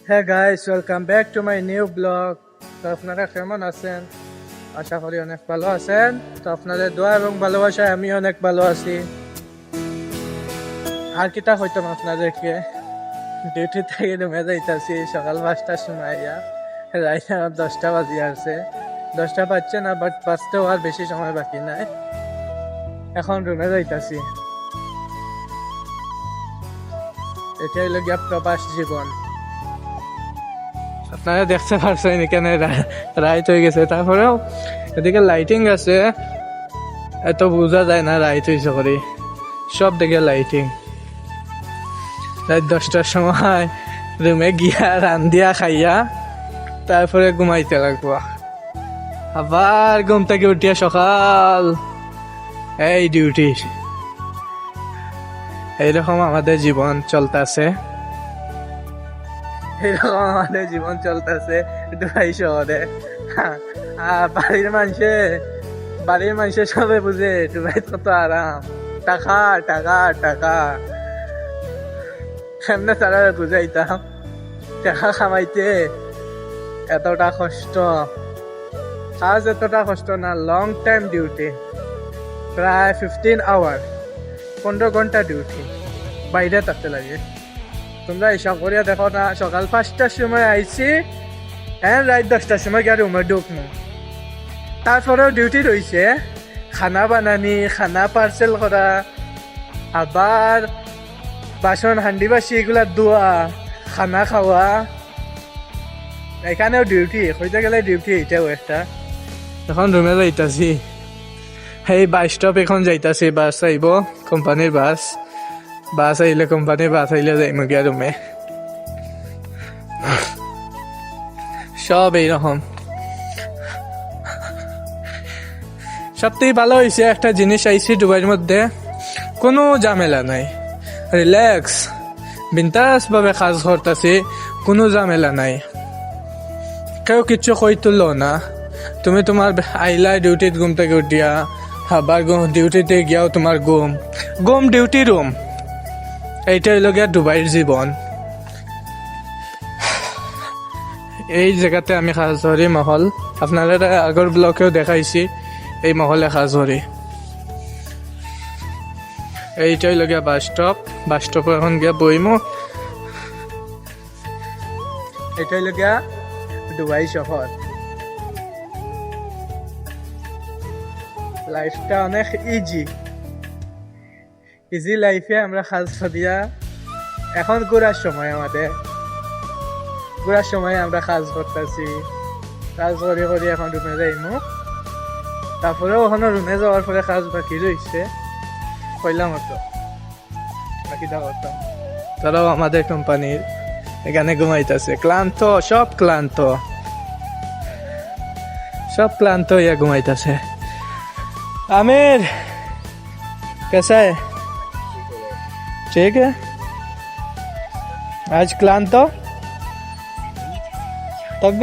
হ্যাঁ guys, welcome back to my new blog. তো আপনারা কেমন আছেন? আশা করি অনেক ভালো আছেন। তো আপনাদের দোয়া এবং ভালোবাসায় আমি অনেক ভালো আছি। আর কিটা হইতাম আপনাদেরকে, ডিউটি থেকে রুমে যাইতাছি সকাল 5টার সময়, রাইট 10টা বাজি আসছে। 10টা বাজছে না, বাট বাজতেও আর বেশি সময় বাকি নাই। এখন রুমে যাইতাছি। এটাই হলো গিয়া প্রবাস জীবন। আপনারা দেখতে পারছেন এখানে রাইট হয়ে গেছে, তারপরেও এদিকে লাইটিং আছে, এত বোঝা যায় না রাইট হয়েছে করে। সব দিকে লাইটিং। রাত 10টার সময় রুমে গিয়া রান্ধিয়া খাইয়া তারপরে ঘুমাইতে লাগবো। আবার ঘুম থেকে উঠিয়া সকাল এই ডিউটি। এইরকম আমাদের জীবন চলতেছে। দুবাই শহরে। বাড়ির মানুষে সবে বুঝে দুবাই কত আরাম। টাকা টাকা টাকা এমনি তারা বুঝাইতাম টাকা কামাইতে এতটা কষ্ট। কাজ এতটা কষ্ট না, লং টাইম ডিউটি, প্রায় 15 আওয়ার, 15 ঘন্টা ডিউটি বাইরে থাকতে লাগে। তোমরা হিসাব করিয়া দেখো না, সকাল 5টার সময় আইছি, হ্যাঁ রাত 10টার সময় গিয়ে রুমে ঢুকমু। তারপরেও ডিউটি রয়েছে, খানা বানানি, খানা পার্সেল করা, আবার বাসন হান্ডি বাসি এগুলা ধোয়া, খানা খাওয়া। এখানেও ডিউটি, হইতে গেলে ডিউটি এটাও একটা। এখন রুমে যাইতাছি, এই বাস স্টপ এখন যাইতাছি, বাস আইব, কোম্পানির বাস। বাস আইলে কোম্পানির বাস আইলে যাইমু গিয়া রুমে। সব এইরকম। সবথেকে ভালো হয়েছে একটা জিনিস আইছি দুবাইয়ের মধ্যে, কোনো ঝামেলা নাই, রিল্যাক্স বিন্দাস ভাবে কাজ করতেছি, কোনো ঝামেলা নাই। কেউ কিচ্ছু কই তুললো না। তুমি তোমার আইলা ডিউটিতে ঘুম থেকে উঠিয়া, আবার ডিউটিতে গিয়াও তোমার ঘুম ডিউটি রুম। এইটাই হইল গিয়া দুবাইয়ের জীবন। এই জায়গাতে আমি কাজ ধরি মহল, আপনারা আগর ব্লকেও দেখাইছি এই মহলে কাজ ধরি। এইটাই হইল গিয়া বাস স্টপ। বাস স্টপে এখন গিয়া বইমু। এটাই হইল গিয়া দুবাই শহর। লাইফটা অনেক ইজি লাইফে আমরা কাজ দিয়া। এখন ঘোরার সময়, ঘোরার সময় আমরা কাজ করতেছি। কাজ করি করি এখন রুমে যাইমু। তারপরেও ওখানে রুমে যাওয়ার পরে কাজ বাকি রয়েছে, কইলাম হতো বাকি করতাম। তারাও আমাদের কোম্পানির এখানে ঘুমাইতেছে, ক্লান্ত, সব ক্লান্ত হইয়া ঘুমাইতেছে। आमिर कैसा है? ठीक है। आज क्लांत तो तब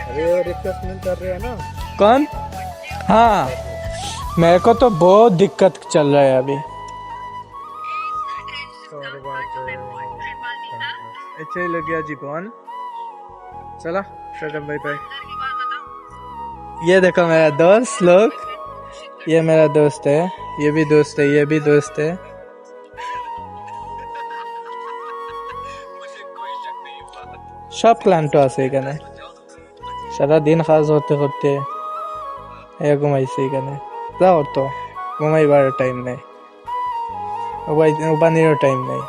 गया रिफ्रेशमेंट कर रहे हैं ना? कौन? हाँ, मेरे को तो बहुत दिक्कत चल रहा है अभी। अच्छा ही लग गया जीवन। चला टाटा बाय बाय। ये देखो मेरा दोस्त लोग, ये मेरा दोस्त है, ये भी दोस्त है, ये भी दोस्त है। সব ক্লান্ত আছে এখানে, সারাদিন কাজ করতে করতে ঘুমাইছে এখানে। যাও তো, ঘুমাইবার টাইম নাই, ঘুমানিরও টাইম নাই।